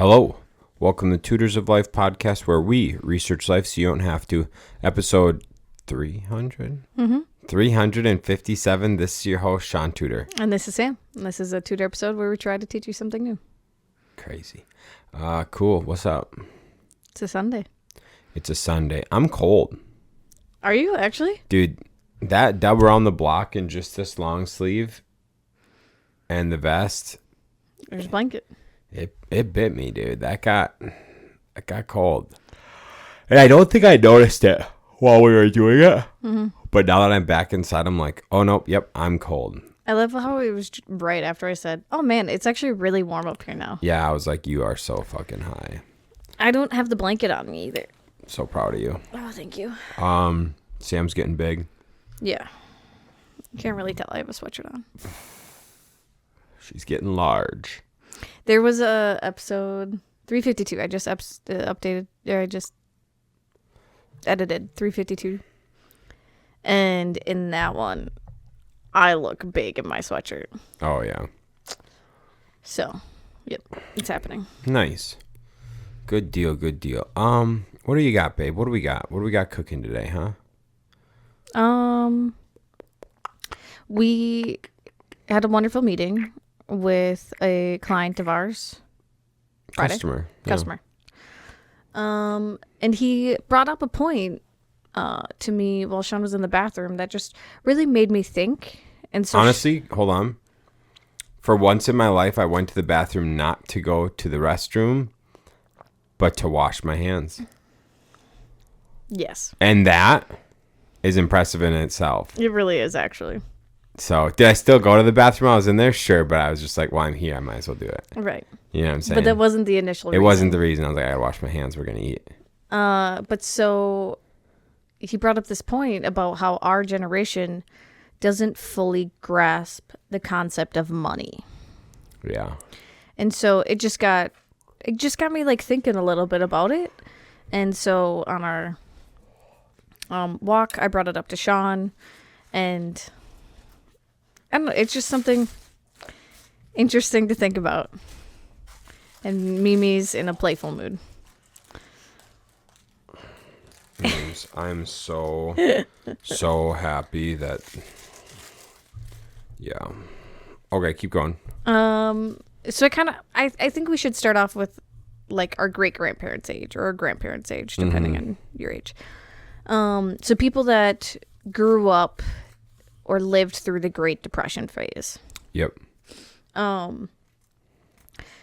Hello. Welcome to Tutors of Life podcast, where we research life so you don't have to. Episode 300? 357. This is your host, Shaun Tutor. And this is Sam. And this is a Tutor episode where we try to teach you something new. Crazy. Cool. What's up? It's a Sunday. It's a Sunday. I'm cold. Are you actually? Dude, that double around the block in just this long sleeve and the vest. There's a blanket. It bit me, dude. That got cold. And I don't think I noticed it while we were doing it. Mm-hmm. But now that I'm back inside, I'm like, oh, nope, yep, I'm cold. I love how it was right after I said, oh, man, it's actually really warm up here now. Yeah, I was like, you are so fucking high. I don't have the blanket on me either. So proud of you. Oh, thank you. Sam's getting big. Yeah. Can't really tell I have a sweatshirt on. She's getting large. There was a episode 352. I just updated, or I just edited 352. And in that one, I look big in my sweatshirt. Oh, yeah. So, yep, it's happening. Nice. Good deal, good deal. What do you got, babe? What do we got? What do we got cooking today, huh? We had a wonderful meeting with a client of ours. Friday. Customer. Yeah. And he brought up a point to me while Shaun was in the bathroom that just really made me think. And so honestly, hold on. For once in my life, I went to the bathroom not to go to the restroom, but to wash my hands. Yes. And that is impressive in itself. It really is, actually. So, did I still go to the bathroom? I was in there, sure, but I was just like, well, I'm here. I might as well do it. Right. You know what I'm saying? But that wasn't the initial reason. It wasn't the reason. I was like, I gotta wash my hands. We're going to eat. But so he brought up this point about how our generation doesn't fully grasp the concept of money. Yeah. And so it just got me like thinking a little bit about it. And so on our walk, I brought it up to Shaun, and I don't know, it's just something interesting to think about. And Mimi's in a playful mood. I'm so happy that, yeah. Okay, keep going. So I think we should start off with like our great-grandparents' age or our grandparents' age, depending on your age. So people that grew up or lived through the Great Depression phase. Yep.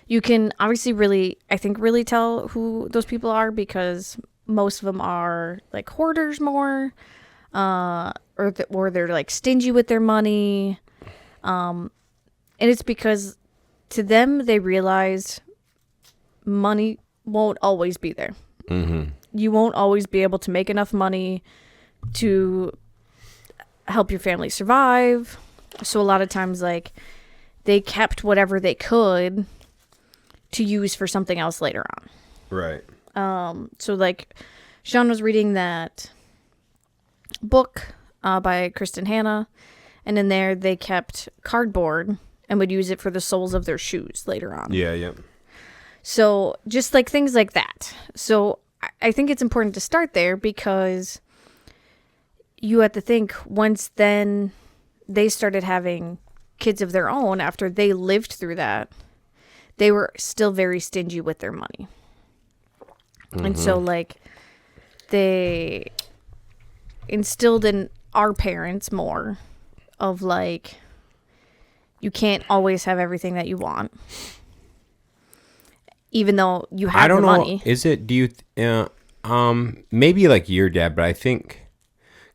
You can obviously really tell who those people are because most of them are like hoarders more, or they're like stingy with their money. And it's because to them, they realize money won't always be there. Mm-hmm. You won't always be able to make enough money to help your family survive. So a lot of times, like, they kept whatever they could to use for something else later on. Right. So like Shaun was reading that book by Kristen Hanna, and in there they kept cardboard and would use it for the soles of their shoes later on. Yeah, yeah. So just like things like that. So I think it's important to start there because you have to think once then they started having kids of their own after they lived through that, they were still very stingy with their money. Mm-hmm. And so like they instilled in our parents more of like, you can't always have everything that you want, even though you have the money. I don't know. Is it? Do you? Maybe like your dad, but I think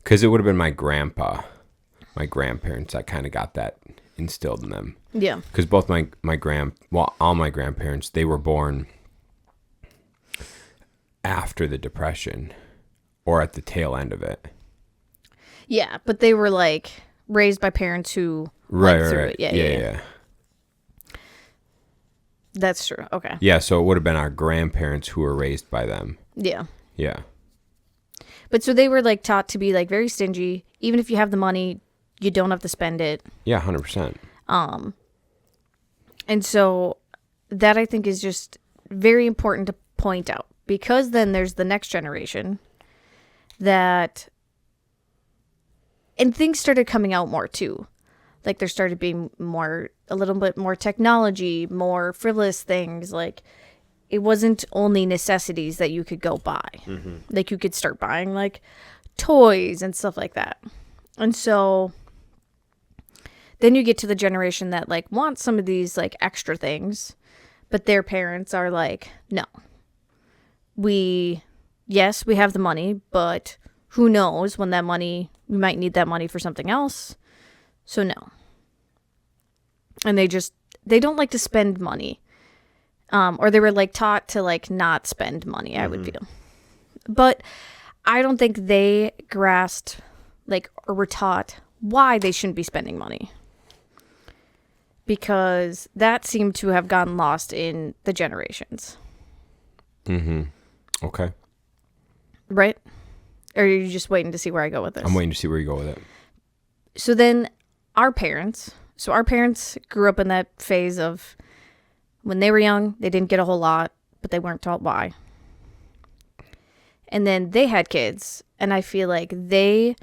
because it would have been my grandparents that kind of got that instilled in them. Yeah. Because both all my grandparents, they were born after the Depression, or at the tail end of it. Yeah, but they were like raised by parents who went through it. Yeah. That's true. Okay. Yeah, so it would have been our grandparents who were raised by them. Yeah. Yeah. But so they were like taught to be like very stingy. Even if you have the money, you don't have to spend it. Yeah, 100%. And so that I think is just very important to point out, because then there's the next generation that, and things started coming out more too. Like there started being a little bit more technology, more frivolous things. Like it wasn't only necessities that you could go buy. Mm-hmm. Like you could start buying like toys and stuff like that. And so then you get to the generation that like wants some of these like extra things, but their parents are like, no, we have the money, but who knows when that money, we might need that money for something else. So no. And they don't like to spend money. Or they were like taught to like not spend money, I would feel. But I don't think they grasped like, or were taught why they shouldn't be spending money. Because that seemed to have gotten lost in the generations. Mm-hmm. Okay. Right? Or are you just waiting to see where I go with this? I'm waiting to see where you go with it. So then our parents grew up in that phase of when they were young, they didn't get a whole lot, but they weren't taught why. And then they had kids, and I feel like they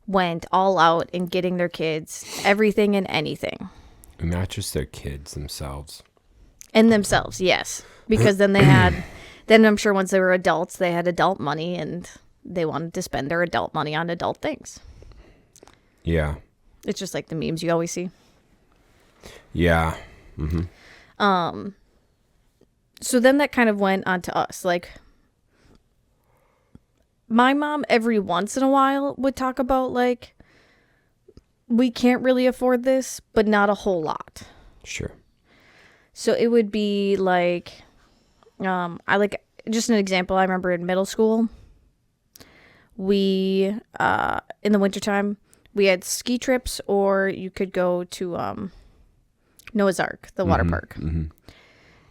went all out in getting their kids everything and anything. And not just their kids themselves. And themselves, yes. Because then then I'm sure once they were adults, they had adult money, and they wanted to spend their adult money on adult things. Yeah. It's just like the memes you always see. Yeah. Mm-hmm. So then that kind of went on to us. Like, my mom every once in a while would talk about, like, we can't really afford this, but not a whole lot. Sure. So it would be like, just an example, I remember in middle school, we, in the wintertime, we had ski trips, or you could go to Noah's Ark, the water park. Mm-hmm.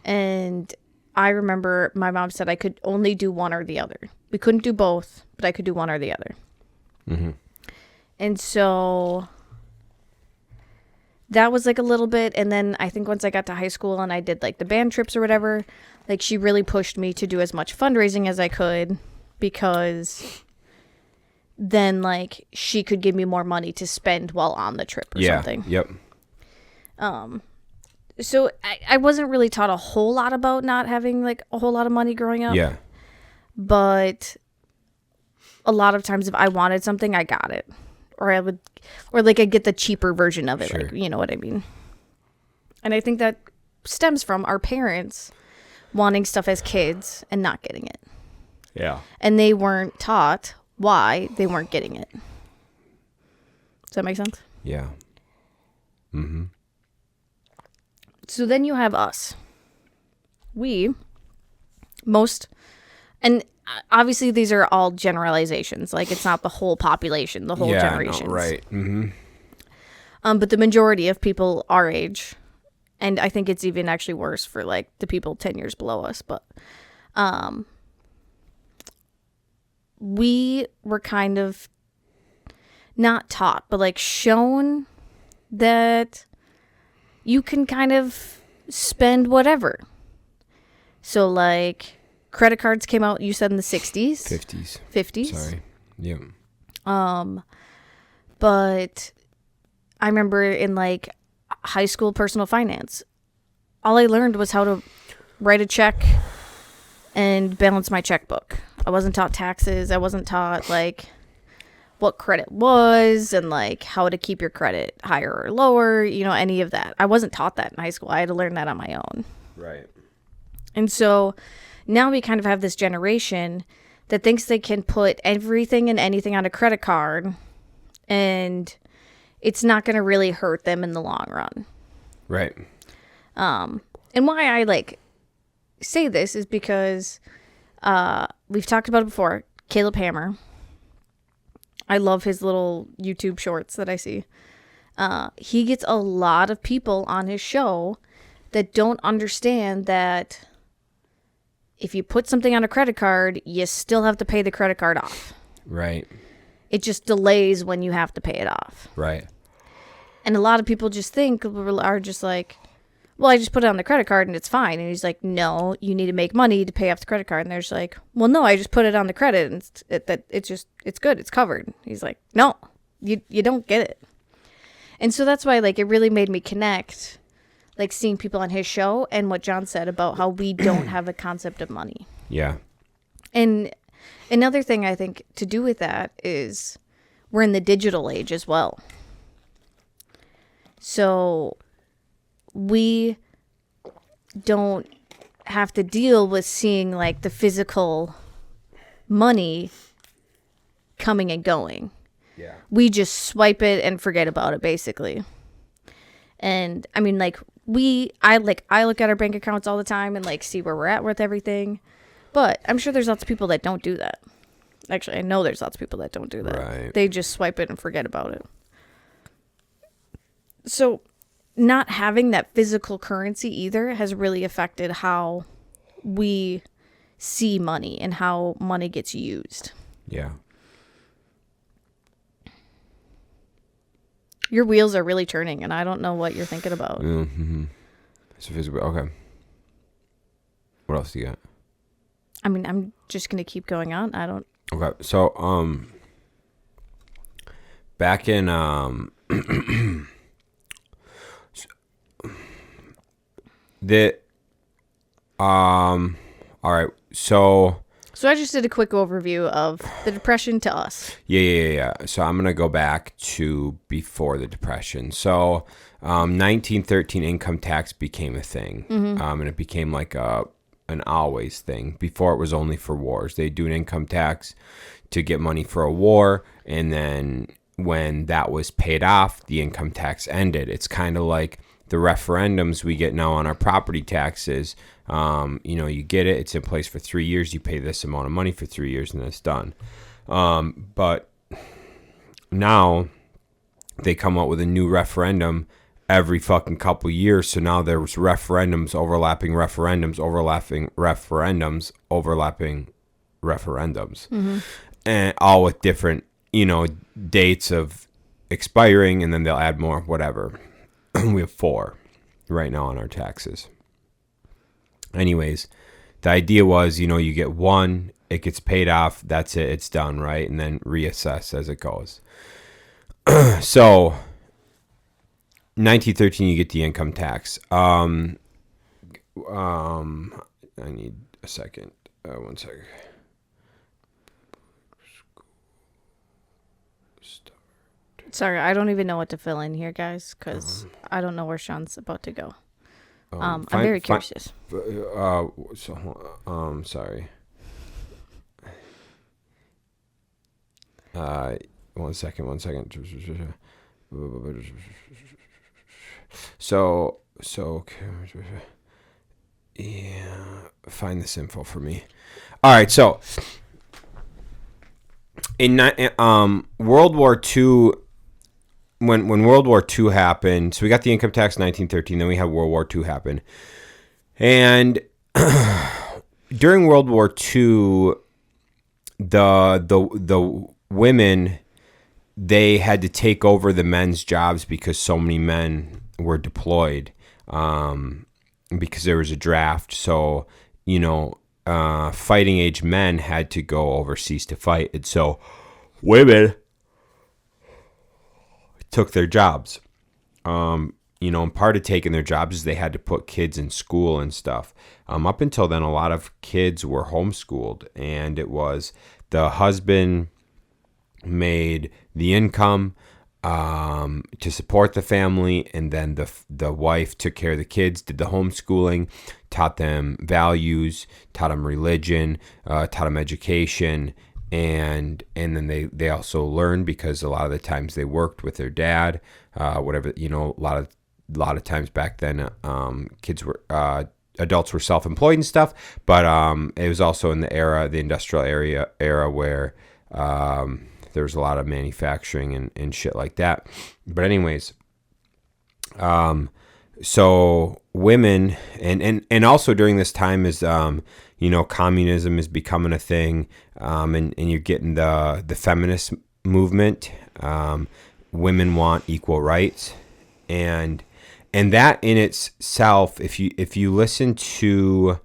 And I remember my mom said I could only do one or the other. We couldn't do both, but I could do one or the other. Mm-hmm. And so that was like a little bit. And then I think once I got to high school and I did like the band trips or whatever, like she really pushed me to do as much fundraising as I could, because then like she could give me more money to spend while on the trip or something. Yep. So I wasn't really taught a whole lot about not having like a whole lot of money growing up. Yeah. But a lot of times if I wanted something, I got it. Or I'd get the cheaper version of it. Sure. Like, you know what I mean? And I think that stems from our parents wanting stuff as kids and not getting it. Yeah. And they weren't taught why they weren't getting it. Does that make sense? Yeah. Mm-hmm. So then you have us. And obviously these are all generalizations. Like it's not the whole population, the whole generations. No, right. Mm-hmm. But the majority of people our age, and I think it's even actually worse for like the people 10 years below us, but we were kind of not taught, but like shown that you can kind of spend whatever. So like credit cards came out, you said in the 60s? 50s. Sorry. Yeah. But I remember in like high school personal finance, all I learned was how to write a check and balance my checkbook. I wasn't taught taxes. I wasn't taught like what credit was and like how to keep your credit higher or lower, you know, any of that. I wasn't taught that in high school. I had to learn that on my own. Right. And so now we kind of have this generation that thinks they can put everything and anything on a credit card and it's not going to really hurt them in the long run. Right. And why I like say this is because we've talked about it before. Caleb Hammer. I love his little YouTube shorts that I see. He gets a lot of people on his show that don't understand that if you put something on a credit card, you still have to pay the credit card off. Right. It just delays when you have to pay it off. Right. And a lot of people just are just like, well, I just put it on the credit card and it's fine. And he's like, no, you need to make money to pay off the credit card. And they're just like, well, no, I just put it on the credit and it's good. It's covered. He's like, no, you don't get it. And so that's why, like, it really made me connect, like, seeing people on his show and what John said about how we don't have a concept of money. Yeah. And another thing I think to do with that is we're in the digital age as well. So we don't have to deal with seeing like the physical money coming and going. Yeah. We just swipe it and forget about it basically. And I mean, like I look at our bank accounts all the time and like see where we're at with everything. But I'm sure there's lots of people that don't do that. Actually, I know there's lots of people that don't do that. Right. They just swipe it and forget about it. So not having that physical currency either has really affected how we see money and how money gets used. Yeah. Your wheels are really turning, and I don't know what you're thinking about. Mm-hmm. So physical. Okay. What else do you got? I mean, I'm just gonna keep going on. I don't. Okay. So back in all right. So I just did a quick overview of the Depression to us. Yeah. So I'm gonna go back to before the Depression. So 1913 income tax became a thing, and it became like an always thing. Before it was only for wars. They do an income tax to get money for a war, and then when that was paid off, the income tax ended. It's kind of like the referendums we get now on our property taxes. You get it, it's in place for 3 years, you pay this amount of money for 3 years, and then it's done. But now they come up with a new referendum every fucking couple years. So now there's referendums, overlapping referendums, and all with different, dates of expiring, and then they'll add more, whatever. We have 4 right now on our taxes. Anyways, the idea was, you get one, it gets paid off, that's it, it's done, right? And then reassess as it goes. So, 1913, you get the income tax. I need a second. 1 second. Sorry, I don't even know what to fill in here, guys, because I don't know where Sean's about to go. I'm very curious. Sorry. 1 second. So, yeah, find this info for me. All right, so in World War II, when World War II happened, so we got the income tax in 1913, then we had World War II happen. And during World War II, the women, they had to take over the men's jobs because so many men were deployed, because there was a draft. So, fighting age men had to go overseas to fight. And so women took their jobs. And part of taking their jobs is they had to put kids in school and stuff. Up until then, a lot of kids were homeschooled, and it was the husband made the income to support the family, and then the wife took care of the kids, did the homeschooling, taught them values, taught them religion, taught them education, and then they also learned, because a lot of the times they worked with their dad, whatever, a lot of times back then, kids were adults were self-employed and stuff, but it was also in the industrial era where there was a lot of manufacturing and shit like that. But anyways, so women, and also during this time is communism is becoming a thing, and you're getting the feminist movement. Women want equal rights, and And that in itself, if you listen to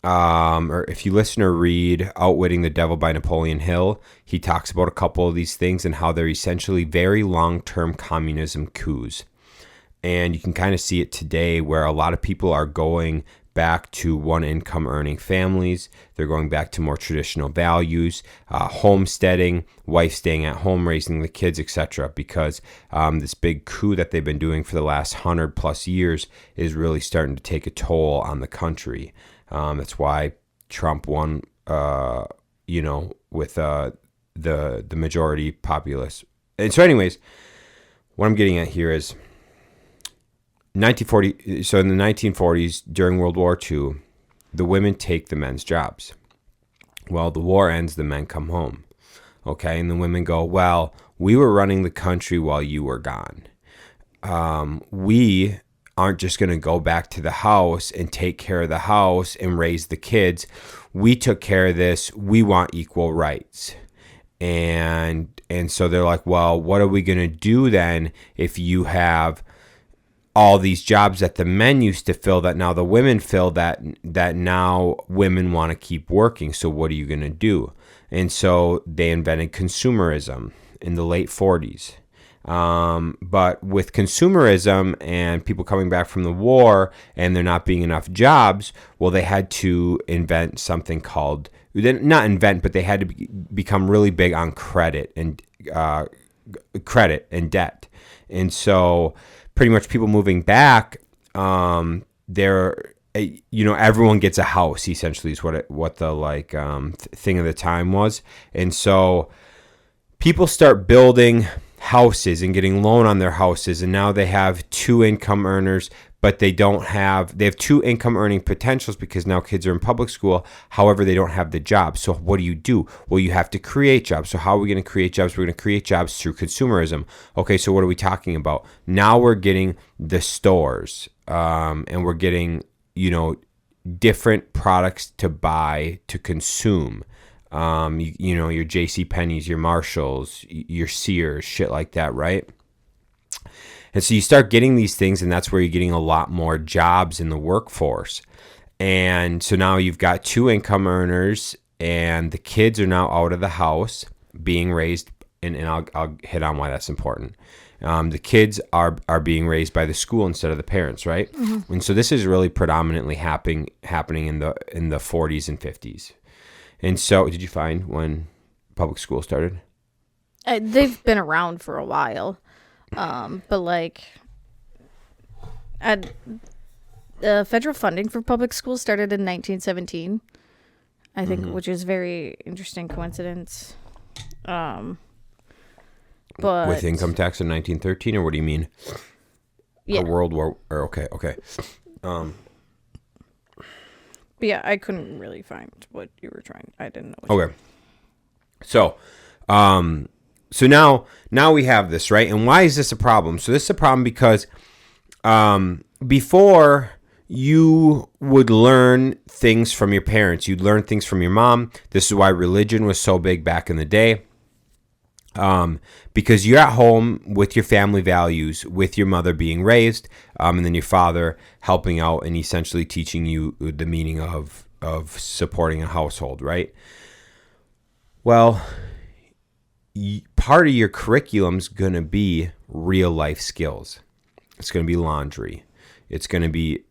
or if you listen or read Outwitting the Devil by Napoleon Hill, he talks about a couple of these things and how they're essentially very long-term communism coups. And you can kind of see it today where a lot of people are going back to one income earning families. They're going back to more traditional values, homesteading, wife staying at home, raising the kids, etc. Because this big coup that they've been doing for the last 100 plus years is really starting to take a toll on the country. That's why Trump won, with the majority populace. And so anyways, what I'm getting at here is 1940. So in the 1940s, during World War II, the women take the men's jobs. Well, the war ends, the men come home. Okay, and the women go, well, we were running the country while you were gone. We aren't just going to go back to the house and take care of the house and raise the kids. We took care of this. We want equal rights. And so they're like, well, what are we going to do then if you have all these jobs that the men used to fill that now the women fill that now women want to keep working? So what are you going to do? And so they invented consumerism in the late 40s. But with consumerism and people coming back from the war and there not being enough jobs, well, they had to invent something called, not invent, but they had to become really big on credit and debt. And so pretty much people moving back, everyone gets a house, essentially, is what the thing of the time was. And so people start building houses and getting loan on their houses, and now they have two income earners, but they have two income earning potentials because now kids are in public school. However, they don't have the job. So what do? Well, you have to create jobs. So how are we going to create jobs? We're going to create jobs through consumerism. Okay, so what are we talking about? Now we're getting the stores, and we're getting, different products to buy, to consume. Your JCPenney's, your Marshalls, your Sears, shit like that, right? And so you start getting these things, and that's where you're getting a lot more jobs in the workforce. And so now you've got two income earners, and the kids are now out of the house being raised, and I'll hit on why that's important. The kids are being raised by the school instead of the parents, right? Mm-hmm. And so this is really predominantly happening in the 40s and 50s. And so, did you find when public school started? They've been around for a while, but federal funding for public schools started in 1917, I think, which is very interesting coincidence. But with income tax in 1913, or what do you mean? Yeah, World War. Or okay. But yeah, I couldn't really find what you were trying. I didn't know. Okay. So now we have this, right? And why is this a problem? So this is a problem because before you would learn things from your parents. You'd learn things from your mom. This is why religion was so big back in the day. Because you're at home with your family values, with your mother being raised, and then your father helping out and essentially teaching you the meaning of supporting a household, right? Well, part of your curriculum's going to be real life skills. It's going to be laundry. It's going to be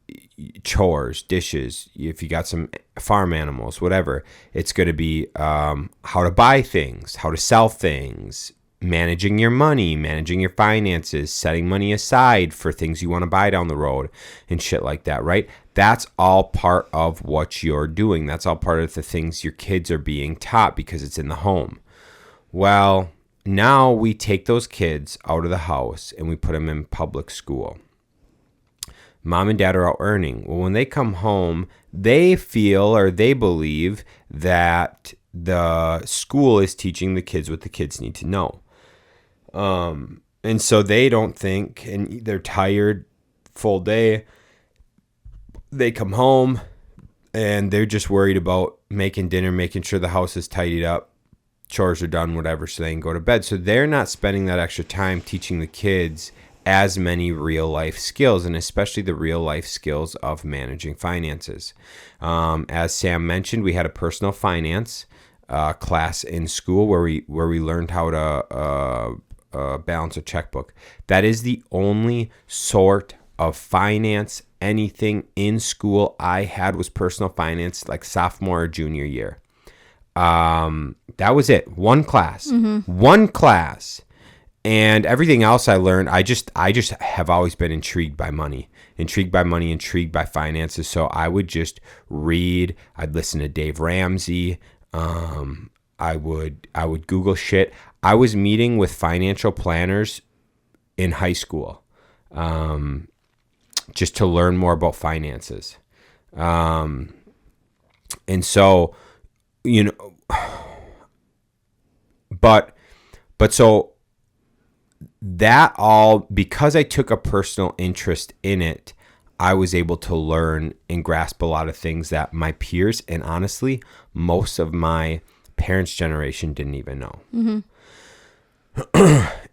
chores, dishes, if you got some farm animals, whatever. It's going to be how to buy things, how to sell things, managing your money, managing your finances, setting money aside for things you want to buy down the road and shit like that, right? That's all part of what you're doing. That's all part of the things your kids are being taught because it's in the home. Well, now we take those kids out of the house and we put them in public school. Mom and dad are out earning. Well, when they come home, they feel or they believe that the school is teaching the kids what the kids need to know. And so they don't think, and they're tired, full day. They come home and they're just worried about making dinner, making sure the house is tidied up, chores are done, whatever, so they can go to bed. So they're not spending that extra time teaching the kids as many real life skills, and especially the real life skills of managing finances. As Sam mentioned, we had a personal finance class in school where we learned how to balance a checkbook. That is the only sort of finance anything in school I had was personal finance, like sophomore or junior year. That was it. One class. And everything else I learned, I just have always been intrigued by money, intrigued by finances. So I would just read. I'd listen to Dave Ramsey. I would Google shit. I was meeting with financial planners in high school, just to learn more about finances. And so, but so that all, because I took a personal interest in it, I was able to learn and grasp a lot of things that my peers and honestly, most of my parents' generation didn't even know.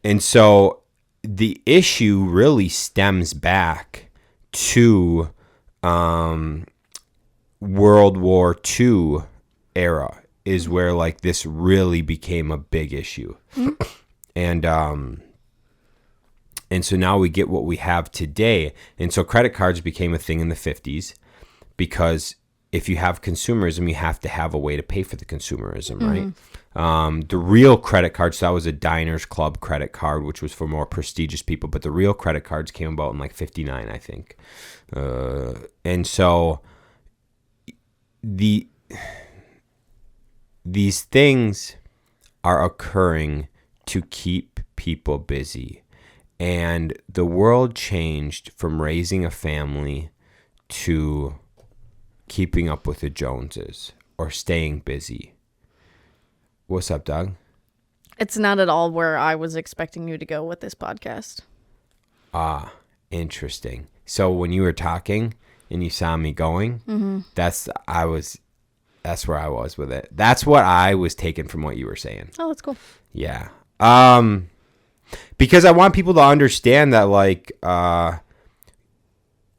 And so the issue really stems back to World War II era is where like this really became a big issue. And so now we get what we have today. And so credit cards became a thing in the 50s because if you have consumerism, you have to have a way to pay for the consumerism, right? The real credit cards, so that was a Diners Club credit card, which was for more prestigious people. But the real credit cards came about in like 59, I think. And so these things are occurring to keep people busy. And the world changed from raising a family to keeping up with the Joneses or staying busy. What's up, Doug? It's not at all where I was expecting you to go with this podcast. Ah, interesting. So when you were talking and you saw me going, that's where I was with it. That's what I was taking from what you were saying. Oh, that's cool. Yeah. Because I want people to understand that, like,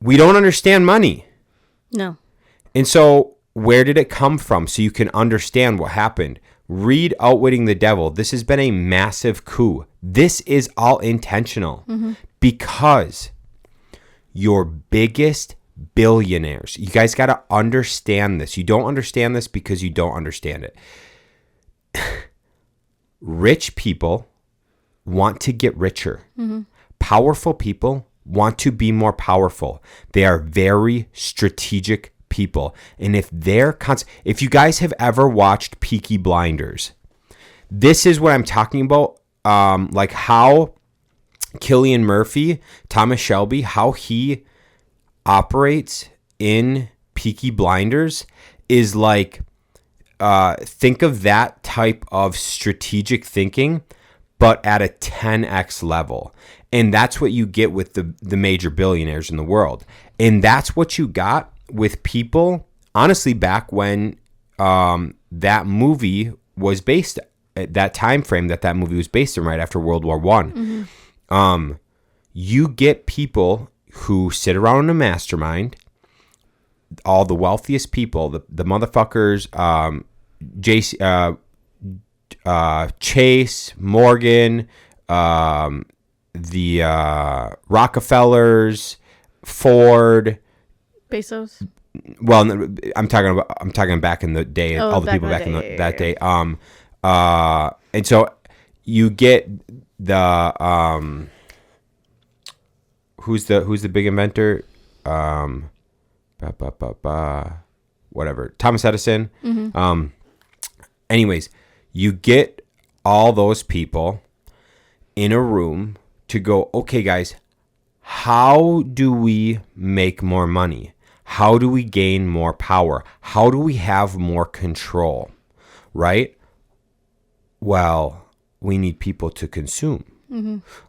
we don't understand money. No. And so where did it come from? So you can understand what happened. Read Outwitting the Devil. This has been a massive coup. This is all intentional because your biggest billionaires, you guys got to understand this. You don't understand this because you don't understand it. Rich people want to get richer. Powerful people want to be more powerful. They are very strategic people. And if you guys have ever watched Peaky Blinders, this is what I'm talking about. Like how Cillian Murphy, Thomas Shelby, how he operates in Peaky Blinders is like, think of that type of strategic thinking, but at a 10x level. And that's what you get with the major billionaires in the world. And that's what you got with people, honestly, back when that movie was based, at that time frame that movie was based in, right after World War I. You get people who sit around in a mastermind, all the wealthiest people, the motherfuckers, Chase, Morgan, the Rockefellers, Ford, Bezos. Well, I'm talking back in the day, all the people back in that day. And so you get the who's the big inventor? Whatever, Thomas Edison. Anyways, you get all those people in a room to go, okay, guys, how do we make more money? How do we gain more power? How do we have more control? Right? Well, we need people to consume.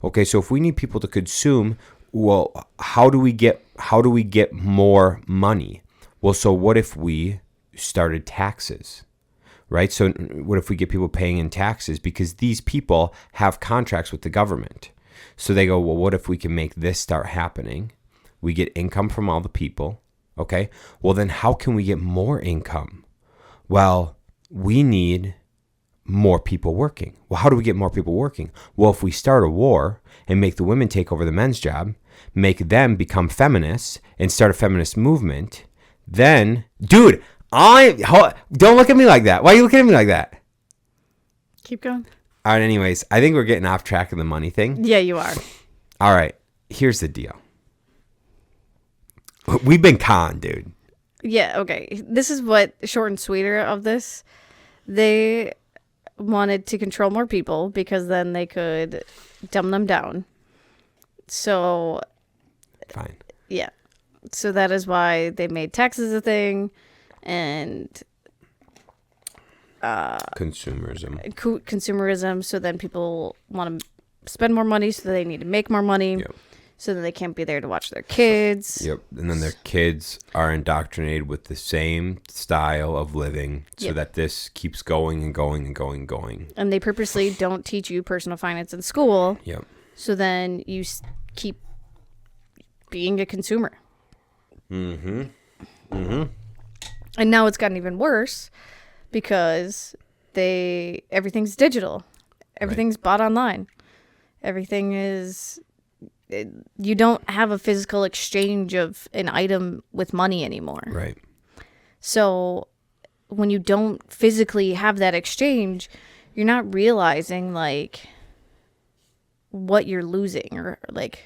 Okay, so if we need people to consume, well, how do we get more money? Well, so what if we started taxes? Right? So what if we get people paying in taxes? Because these people have contracts with the government. So they go, well, what if we can make this start happening? We get income from all the people. Okay. Well, then how can we get more income? Well, we need more people working. Well, how do we get more people working? Well, if we start a war and make the women take over the men's job, make them become feminists and start a feminist movement, then, dude, don't look at me like that. Why are you looking at me like that? Keep going. All right, anyways, I think we're getting off track of the money thing. Yeah, you are. All right, here's the deal. We've been conned, dude. Yeah, okay. This is what short and sweeter of this. They wanted to control more people because then they could dumb them down. So, fine. Yeah. So that is why they made taxes a thing and consumerism. Consumerism. So then people want to spend more money, so they need to make more money. Yep. So that they can't be there to watch their kids. Yep. And then their kids are indoctrinated with the same style of living so that this keeps going and going and going and going. And they purposely don't teach you personal finance in school. Yep. So then you keep being a consumer. Mm-hmm. Mm-hmm. And now it's gotten even worse because everything's digital. Everything's bought online. Everything is... You don't have a physical exchange of an item with money anymore. Right. So when you don't physically have that exchange, you're not realizing like what you're losing or like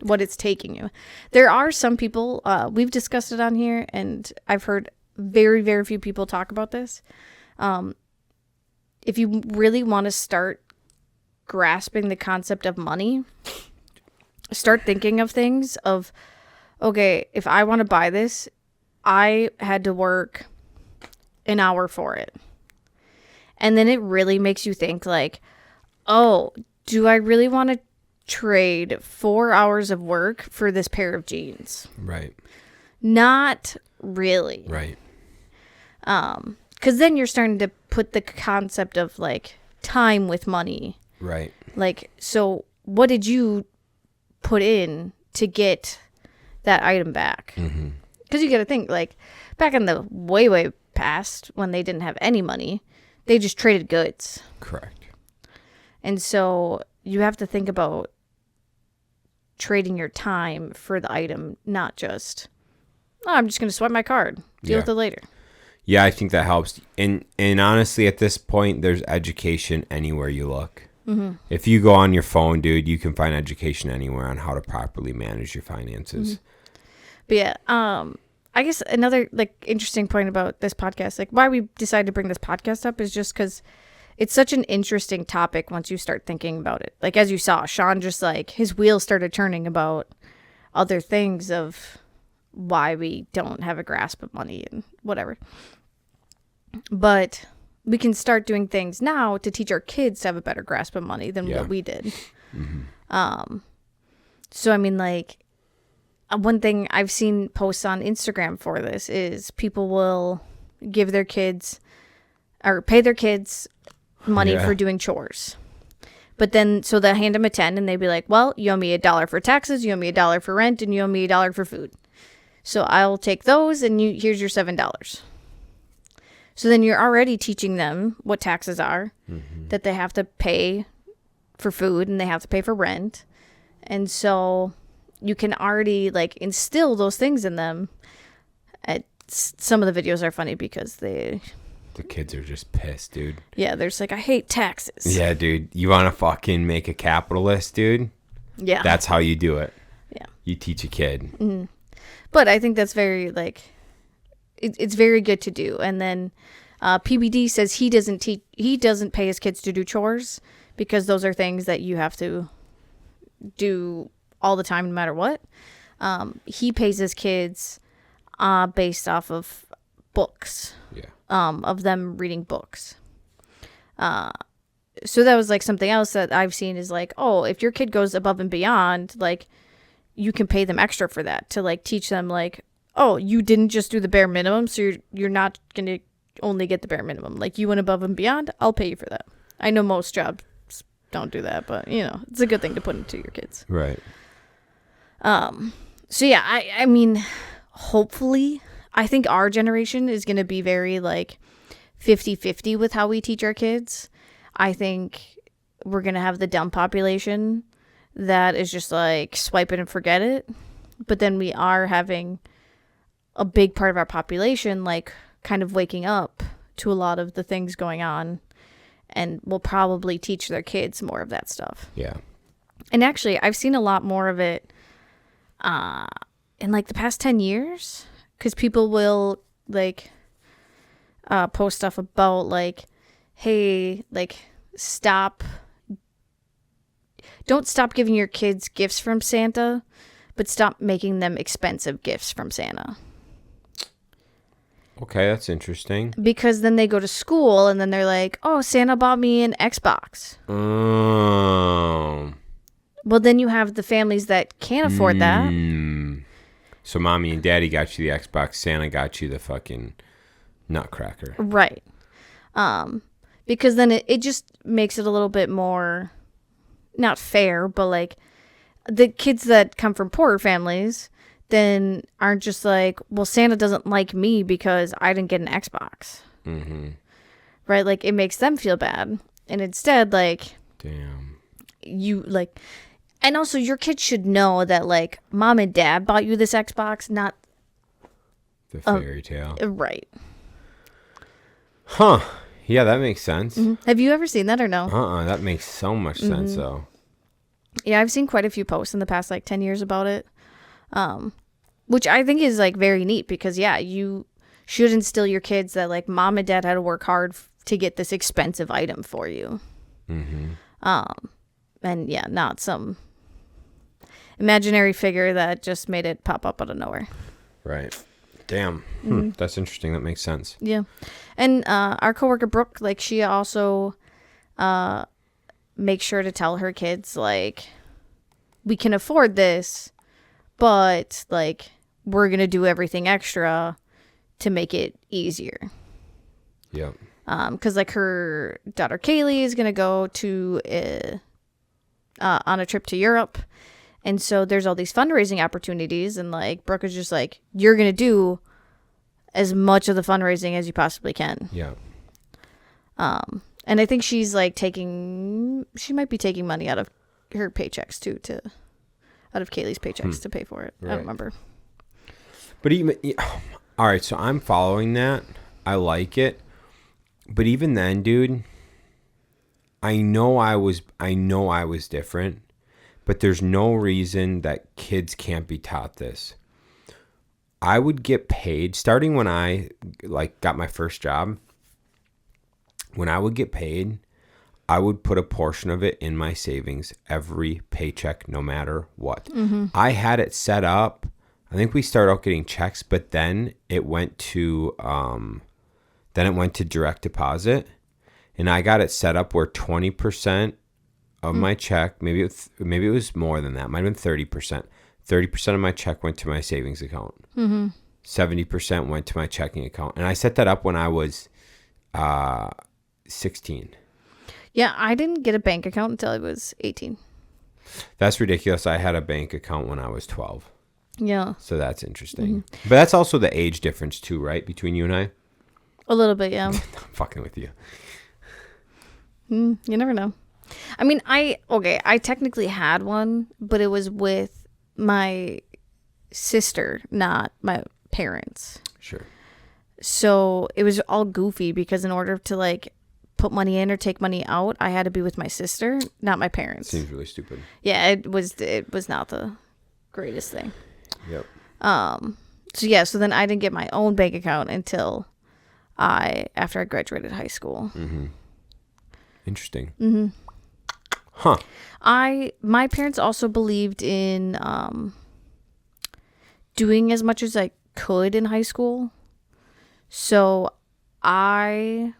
what it's taking you. There are some people, we've discussed it on here, and I've heard very, very few people talk about this. If you really want to start grasping the concept of money, start thinking of things of, okay, if I want to buy this, I had to work an hour for it. And then it really makes you think like, oh, do I really want to trade 4 hours of work for this pair of jeans? Right. Not really. Right. Because then you're starting to put the concept of like time with money. Right. Like, so what did you put in to get that item back? Because you got to think, like, back in the way past when they didn't have any money, they just traded goods. Correct. And so you have to think about trading your time for the item, not just, oh, I'm just going to swipe my card, deal with it later. Yeah, I think that helps. And honestly, at this point, there's education anywhere you look. If you go on your phone, dude, you can find education anywhere on how to properly manage your finances. But yeah, I guess another like interesting point about this podcast, like why we decided to bring this podcast up, is just because it's such an interesting topic once you start thinking about it. Like, as you saw, Shaun just like his wheels started turning about other things of why we don't have a grasp of money and whatever. But we can start doing things now to teach our kids to have a better grasp of money than what we did. So, I mean, like, one thing I've seen posts on Instagram for this is people will give their kids or pay their kids money for doing chores. But then, so they'll hand them a 10 and they'd be like, well, you owe me $1 for taxes, you owe me $1 for rent, and you owe me $1 for food. So I'll take those and here's your $7. So then you're already teaching them what taxes are, that they have to pay for food and they have to pay for rent. And so you can already like instill those things in them. Some of the videos are funny because the kids are just pissed, dude. Yeah, they're just like, I hate taxes. Yeah, dude. You want to fucking make a capitalist, dude? Yeah. That's how you do it. Yeah. You teach a kid. But I think that's very like, it's very good to do. And then PBD says he doesn't pay his kids to do chores because those are things that you have to do all the time no matter what. He pays his kids based off of books. Yeah. Of them reading books. So that was like something else that I've seen is like, oh, if your kid goes above and beyond, like you can pay them extra for that to like teach them like, oh, you didn't just do the bare minimum, so you're not going to only get the bare minimum. Like you went above and beyond, I'll pay you for that. I know most jobs don't do that, but it's a good thing to put into your kids. Right. So yeah, I mean, hopefully, I think our generation is going to be very like 50-50 with how we teach our kids. I think we're going to have the dumb population that is just like swipe it and forget it. But then we are having a big part of our population like kind of waking up to a lot of the things going on, and will probably teach their kids more of that stuff. Yeah. And actually, I've seen a lot more of it in like the past 10 years, because people will like post stuff about like, hey, like don't stop giving your kids gifts from Santa, but stop making them expensive gifts from Santa. Okay, that's interesting. Because then they go to school and then they're like, oh, Santa bought me an Xbox. Well, then you have the families that can't afford that. So mommy and daddy got you the Xbox. Santa got you the fucking Nutcracker. Right. Because then it just makes it a little bit more, not fair, but like the kids that come from poorer families then aren't just like, well, Santa doesn't like me because I didn't get an Xbox. Mm-hmm. Right? Like, it makes them feel bad. And instead, like, damn, you, like, and also your kids should know that, like, mom and dad bought you this Xbox, not the fairy tale. Right. Huh. Yeah, that makes sense. Mm-hmm. Have you ever seen that or no? That makes so much sense, though. Yeah, I've seen quite a few posts in the past, like, 10 years about it. Which I think is like very neat because you should instill your kids that like mom and dad had to work hard to get this expensive item for you. Mm-hmm. And yeah, not some imaginary figure that just made it pop up out of nowhere. Right. Damn. That's interesting. That makes sense. Yeah. And our coworker Brooke, like she also makes sure to tell her kids like, we can afford this, but like we're gonna do everything extra to make it easier. Yeah. Because like her daughter Kaylee is gonna go to on a trip to Europe, and so there's all these fundraising opportunities, and like Brooke is just like, you're gonna do as much of the fundraising as you possibly can. Yeah. And I think she's like she might be taking money out of her paychecks too, out of Kaylee's paychecks to pay for it. Right. I don't remember. But even, all right, so I'm following that. I like it. But even then, dude, I know I was different, but there's no reason that kids can't be taught this. I would get paid starting when I like got my first job. When I would get paid, I would put a portion of it in my savings every paycheck, no matter what. Mm-hmm. I had it set up. I think we started out getting checks, but then it went to direct deposit, and I got it set up where 20% of my check, maybe it was more than that, might have been 30%. 30% of my check went to my savings account. Mm-hmm. 70% went to my checking account, and I set that up when I was 16. Yeah, I didn't get a bank account until I was 18. That's ridiculous. I had a bank account when I was 12. Yeah. So that's interesting. Mm-hmm. But that's also the age difference too, right? Between you and I? A little bit, yeah. I'm fucking with you. You never know. I mean, I technically had one, but it was with my sister, not my parents. Sure. So it was all goofy because in order to like put money in or take money out, I had to be with my sister, not my parents. Seems really stupid. Yeah, it was not the greatest thing. Yep. So then I didn't get my own bank account until after I graduated high school. Mm-hmm. Interesting. Mm-hmm. Huh. My parents also believed in doing as much as I could in high school. So I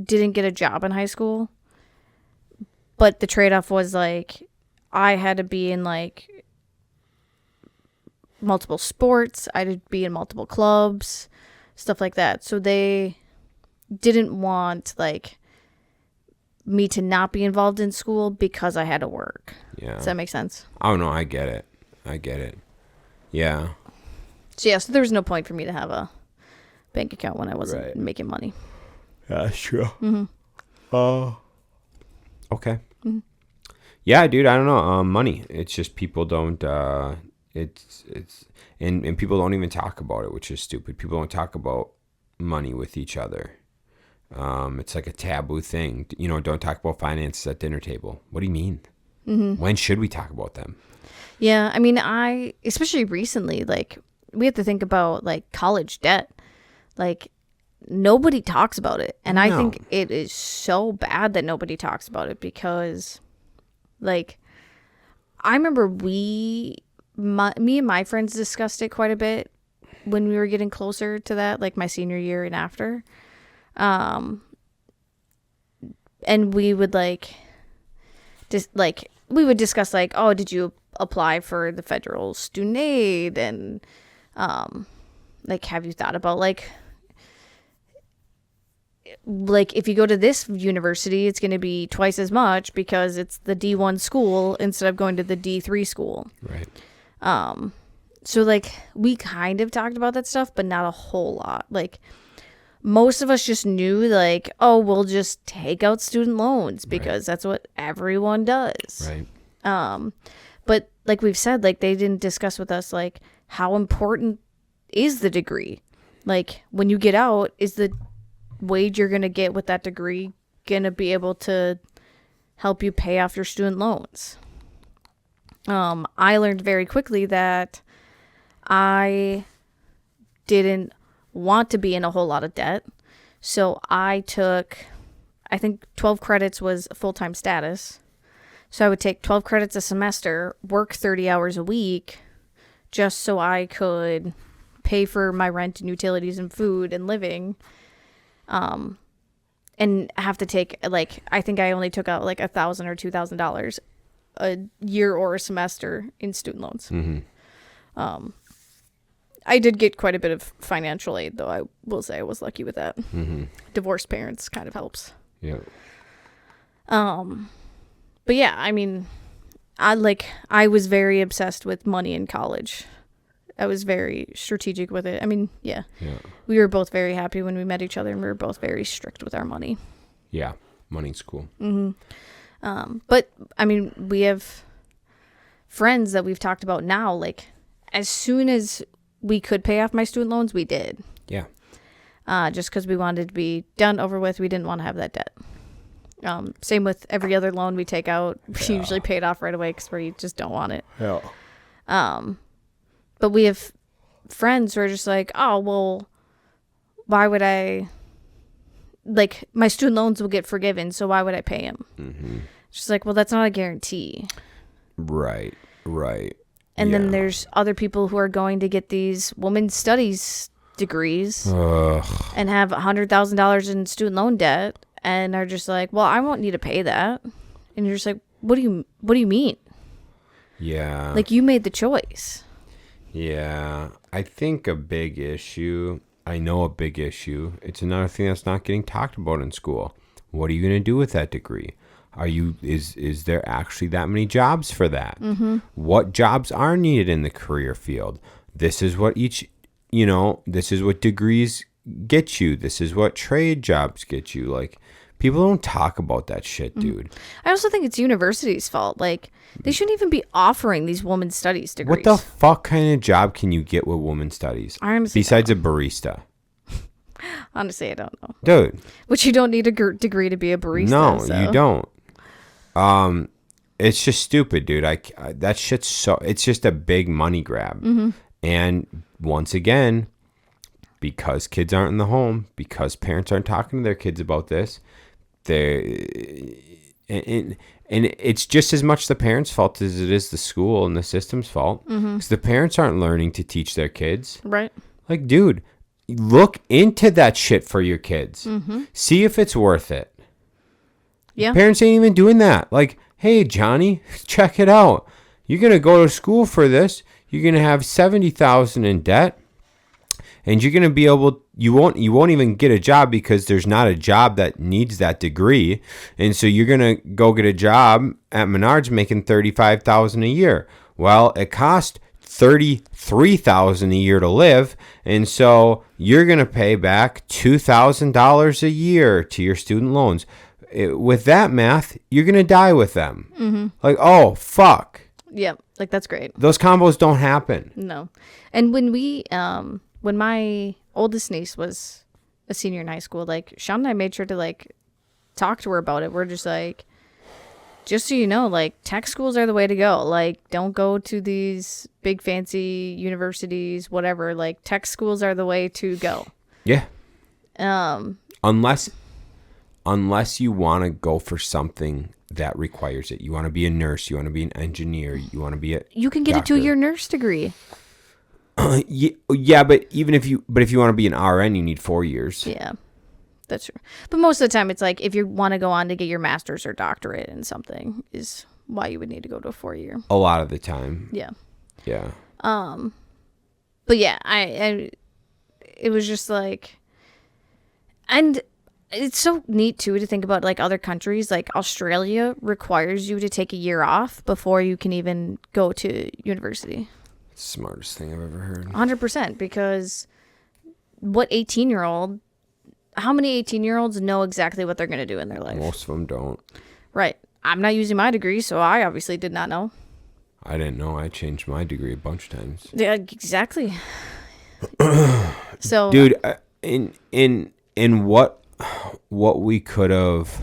didn't get a job in high school, but the trade-off was like I had to be in like multiple sports, I had to be in multiple clubs, stuff like that. So they didn't want like me to not be involved in school because I had to work. Yeah. Does that make sense? Oh, no, I get it. Yeah. So there was no point for me to have a bank account when I wasn't making money. That's true. Okay. Yeah, dude, I don't know. Money. It's just people don't, and people don't even talk about it, which is stupid. People don't talk about money with each other. It's like a taboo thing. Don't talk about finances at dinner table. What do you mean? When should we talk about them? Yeah, I mean, especially recently, like, we have to think about, like, college debt. Like, nobody talks about it. And I think it is so bad that nobody talks about it because, like, I remember me and my friends discussed it quite a bit when we were getting closer to that, like, my senior year and after. And we would, we would discuss, like, oh, did you apply for the federal student aid? And, like, have you thought about, like, if you go to this university, it's going to be twice as much because it's the D1 school instead of going to the D3 school. Right. So, like, we kind of talked about that stuff, but not a whole lot. Like, most of us just knew, like, oh, we'll just take out student loans because that's what everyone does. Right. But like we've said, like, they didn't discuss with us, like, how important is the degree? Like, when you get out, is the wage you're going to get with that degree going to be able to help you pay off your student loans? I learned very quickly that I didn't want to be in a whole lot of debt. So I think 12 credits was full-time status. So I would take 12 credits a semester, work 30 hours a week, just so I could pay for my rent and utilities and food and living. And have to take, like, I think I only took out like $1,000 or $2,000 a year or a semester in student loans. I did get quite a bit of financial aid, though. I will say I was lucky with that. Divorced parents kind of helps. Yeah. But yeah, I mean, I was very obsessed with money in college. I was very strategic with it. I mean, yeah. We were both very happy when we met each other, and we were both very strict with our money. Yeah, money's cool. But I mean, we have friends that we've talked about now. Like, as soon as we could pay off my student loans, we did. Yeah. Just because we wanted to be done, over with. We didn't want to have that debt. Same with every other loan we take out. We usually pay it off right away because we just don't want it. Yeah. But we have friends who are just like, oh, well, why would I, like, my student loans will get forgiven, so why would I pay them? Just like, well, that's not a guarantee. Right. And then there's other people who are going to get these women's studies degrees and have $100,000 in student loan debt and are just like, well, I won't need to pay that. And you're just like, what do you mean? Yeah. Like, you made the choice. Yeah. I think a big issue, it's another thing that's not getting talked about in school. What are you going to do with that degree? Is there actually that many jobs for that? What jobs are needed in the career field? This is what this is what degrees get you. This is what trade jobs get you. Like, people don't talk about that shit, dude. I also think it's university's fault. Like, they shouldn't even be offering these women's studies degrees. What the fuck kind of job can you get with women's studies? Besides a barista? Honestly, I don't know. Dude. Which you don't need a degree to be a barista. No, you don't. It's just stupid, dude. That shit's it's just a big money grab. And once again, because kids aren't in the home, because parents aren't talking to their kids about this, and it's just as much the parents' fault as it is the school and the system's fault. Because the parents aren't learning to teach their kids. Right. Like, dude, look into that shit for your kids. See if it's worth it. Yeah. Parents ain't even doing that. Like, hey, Johnny, check it out. You're going to go to school for this. You're going to have $70,000 in debt. And you're going to be able, you won't even get a job because there's not a job that needs that degree. And so you're going to go get a job at Menards making $35,000 a year. Well, it costs $33,000 a year to live. And so you're going to pay back $2,000 a year to your student loans. With that math, you're going to die with them. Mm-hmm. Like, oh, fuck. Yeah, like that's great. Those combos don't happen. No. And when when my oldest niece was a senior in high school, like Shaun and I made sure to like talk to her about it. We're just like, just so you know, like tech schools are the way to go. Like don't go to these big fancy universities, whatever. Like tech schools are the way to go. Yeah. Unless you want to go for something that requires it. You want to be a nurse. You want to be an engineer. You want to be a You can get doctor. a 2-year nurse degree. Yeah, but if you want to be an RN, you need 4 years. Yeah, that's true. But most of the time, it's like if you want to go on to get your master's or doctorate in something, is why you would need to go to a 4-year. A lot of the time. Yeah. Yeah. But yeah, I it was just like, and it's so neat too to think about like other countries. Like Australia requires you to take a year off before you can even go to university. Smartest thing I've ever heard. 100%, because how many 18-year-olds know exactly what they're going to do in their life? Most of them don't. Right. I'm not using my degree, so I obviously did not know. I didn't know. I changed my degree a bunch of times. Yeah, exactly. So, dude, in what we could have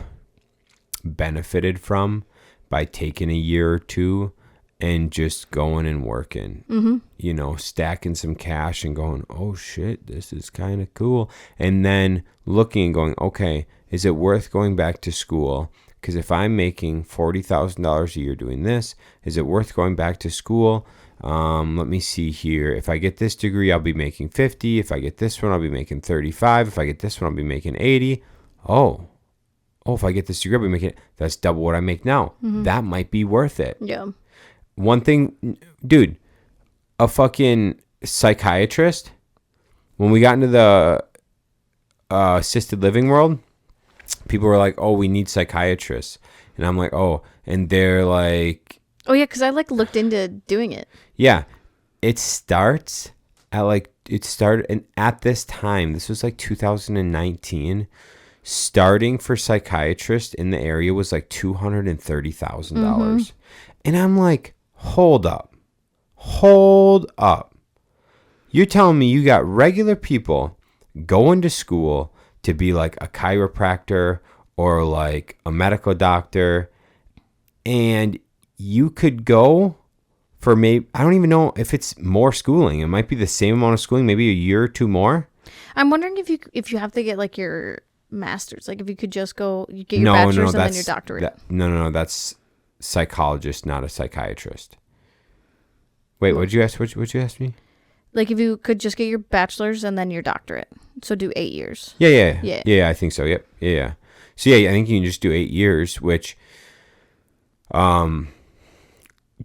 benefited from by taking a year or two and just going and working, you know, stacking some cash and going, oh shit, this is kind of cool. And then looking and going, okay, is it worth going back to school? Because if I'm making $40,000 a year doing this, is it worth going back to school? Let me see here. If I get this degree, I'll be making 50. If I get this one, I'll be making 35. If I get this one, I'll be making 80. Oh, if I get this degree, I'll be making, that's double what I make now. That might be worth it. yeah. One thing, dude, a fucking psychiatrist, when we got into the assisted living world, people were like, oh, we need psychiatrists. And I'm like, oh, and they're like, oh yeah, because I like looked into doing it. yeah, it started, and at this time, this was like 2019, starting for psychiatrists in the area was like $230,000. And I'm like, hold up. You're telling me you got regular people going to school to be like a chiropractor or like a medical doctor, and you could go for maybe, I don't even know if it's more schooling. It might be the same amount of schooling, maybe a year or two more. I'm wondering if you have to get like your master's, like if you could just go, you get your bachelor's and then your doctorate. No, that's psychologist, not a psychiatrist. Wait, what'd you ask? What'd you ask me? Like if you could just get your bachelor's and then your doctorate, so do 8 years. Yeah. I think so. Yep. Yeah. So yeah, I think you can just do 8 years, which,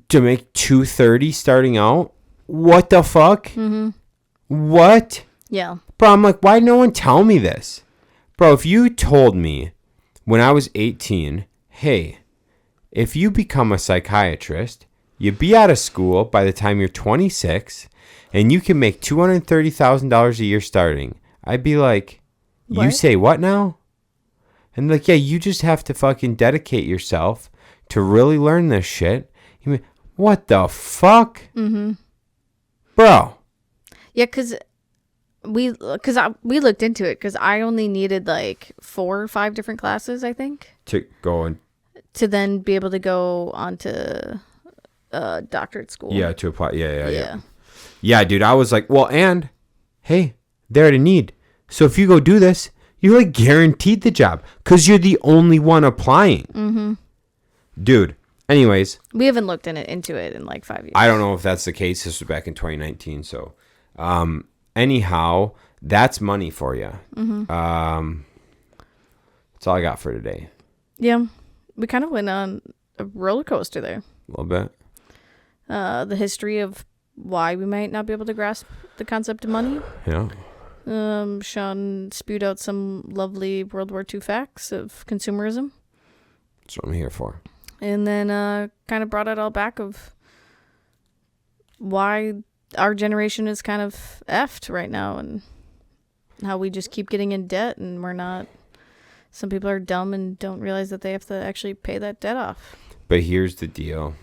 to make 230 starting out, what the fuck? What? Yeah. Bro, I'm like, why did no one tell me this? Bro, if you told me when I was 18, hey, if you become a psychiatrist, you be out of school by the time you're 26, and you can make $230,000 a year starting, I'd be like, what? You say what now? And like, yeah, you just have to fucking dedicate yourself to really learn this shit. You mean, what the fuck? Bro. Yeah, because we looked into it, because I only needed like 4 or 5 different classes, I think, To go and to then be able to go on to doctorate school. yeah, to apply. Yeah. Yeah, dude, I was like, well, and hey, they're at a need. So if you go do this, you're like guaranteed the job because you're the only one applying. Dude, anyways. We haven't looked into it in like 5 years. I don't know if that's the case. This was back in 2019. So anyhow, that's money for you. That's all I got for today. Yeah. We kind of went on a roller coaster there. A little bit. The history of why we might not be able to grasp the concept of money. Yeah. Shaun spewed out some lovely World War II facts of consumerism. That's what I'm here for. And then kind of brought it all back of why our generation is kind of effed right now and how we just keep getting in debt and we're not. Some people are dumb and don't realize that they have to actually pay that debt off. But here's the deal.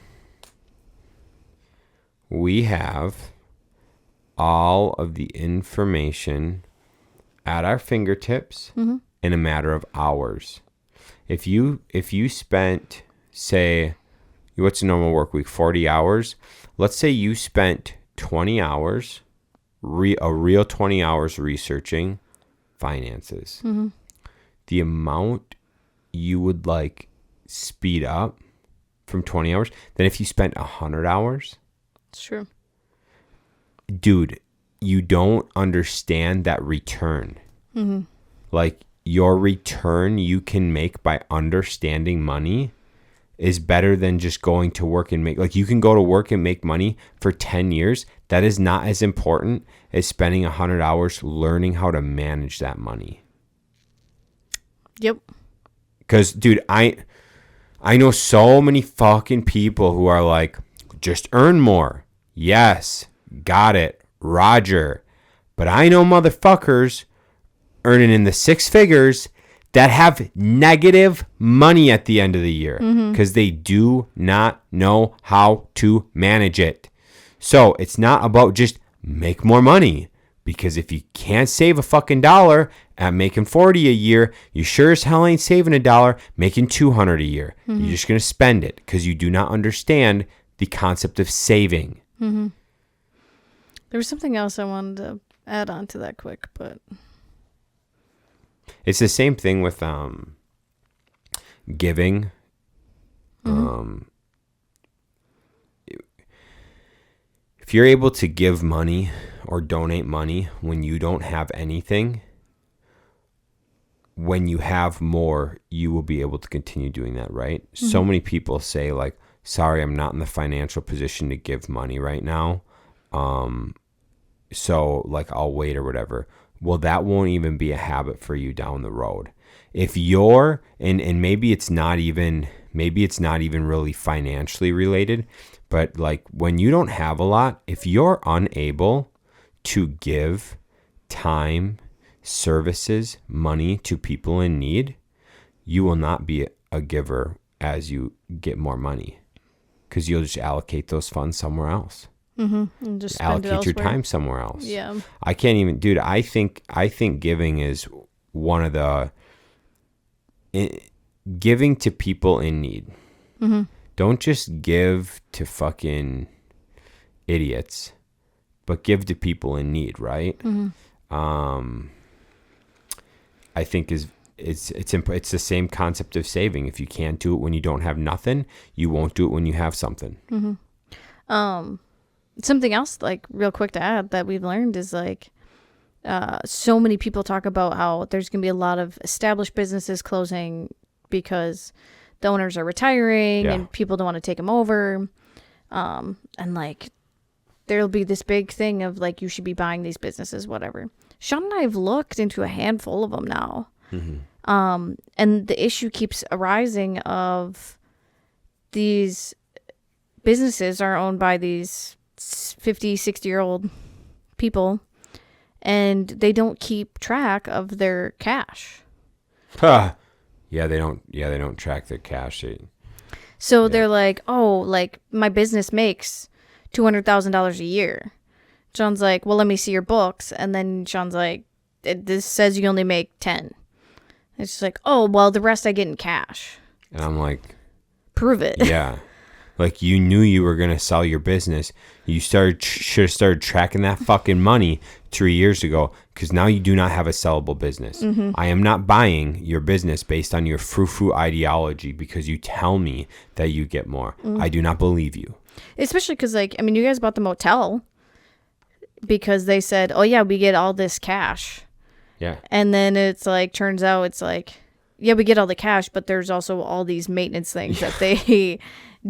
We have all of the information at our fingertips in a matter of hours. If you spent, say, what's a normal work week? 40 hours. Let's say you spent 20 hours, a real 20 hours researching finances. The amount you would speed up from 20 hours than if you spent 100 hours. It's true. Dude, you don't understand that return. Your return you can make by understanding money is better than just going to work and make, you can go to work and make money for 10 years. That is not as important as spending 100 hours learning how to manage that money. Yep. Because, dude, I know so many fucking people who are like, just earn more. Yes, got it, Roger. But I know motherfuckers earning in the six figures that have negative money at the end of the year because they do not know how to manage it. So it's not about just make more money, because if you can't save a fucking dollar at making 40 a year, you sure as hell ain't saving a dollar making 200 a year. You're just going to spend it because you do not understand the concept of saving. There was something else I wanted to add on to that quick, but it's the same thing with giving. If you're able to give money or donate money when you don't have anything, when you have more, you will be able to continue doing that, right? So many people say sorry, I'm not in the financial position to give money right now. So I'll wait or whatever. Well, that won't even be a habit for you down the road. If you're, and maybe it's not even really financially related, but when you don't have a lot, if you're unable to give time, services, money to people in need, you will not be a giver as you get more money, because you'll just allocate those funds somewhere else. And just allocate your time somewhere else. Yeah. I can't even, dude. I think giving is one of the giving to people in need. Don't just give to fucking idiots, but give to people in need, right? I think it's the same concept of saving. If you can't do it when you don't have nothing, you won't do it when you have something. Something else, real quick to add that we've learned is so many people talk about how there's going to be a lot of established businesses closing because the owners are retiring and people don't want to take them over. And there'll be this big thing of you should be buying these businesses, whatever. Shaun and I have looked into a handful of them now. And the issue keeps arising of these businesses are owned by these 50, 60-year-old people, and they don't keep track of their cash. Yeah, they don't track their cash. So they're like, my business makes $200,000 a year. Shaun's like, well, let me see your books. And then Shaun's like, this says you only make 10. It's just like, oh, well, the rest I get in cash. And I'm like, prove it. Yeah. You knew you were going to sell your business. You should have started tracking that fucking money 3 years ago, because now you do not have a sellable business. I am not buying your business based on your frou-frou ideology because you tell me that you get more. I do not believe you. Especially because, you guys bought the motel because they said, oh, yeah, we get all this cash. Yeah. And then it's turns out it's yeah, we get all the cash, but there's also all these maintenance things that they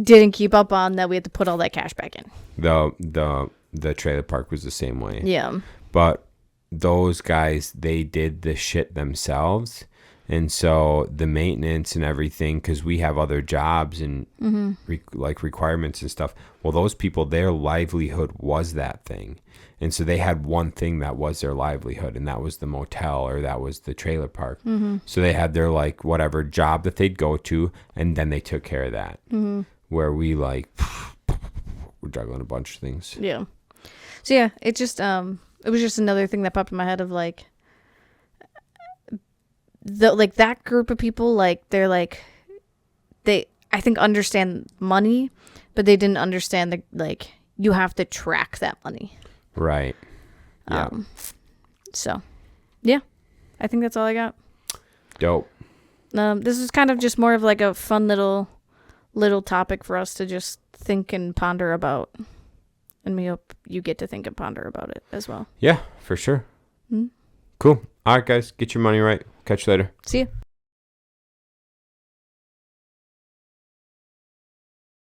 didn't keep up on that we had to put all that cash back in. The trailer park was the same way. Yeah. But those guys, they did the shit themselves. And so the maintenance and everything, because we have other jobs and like requirements and stuff. Well, those people, their livelihood was that thing. And so they had one thing that was their livelihood, and that was the motel or that was the trailer park. So they had their like whatever job that they'd go to, and then they took care of that. Where we like, we're juggling a bunch of things. Yeah. So yeah, it just it was just another thing that popped in my head of like that group of people, like they're like they I think understand money, but they didn't understand the like you have to track that money. Right. Yeah. So yeah, I think that's all I got. Dope. This is kind of just more of like a fun little topic for us to just think and ponder about. And we hope you get to think and ponder about it as well. Yeah, for sure. Cool. All right, guys. Get your money right. Catch you later. See ya.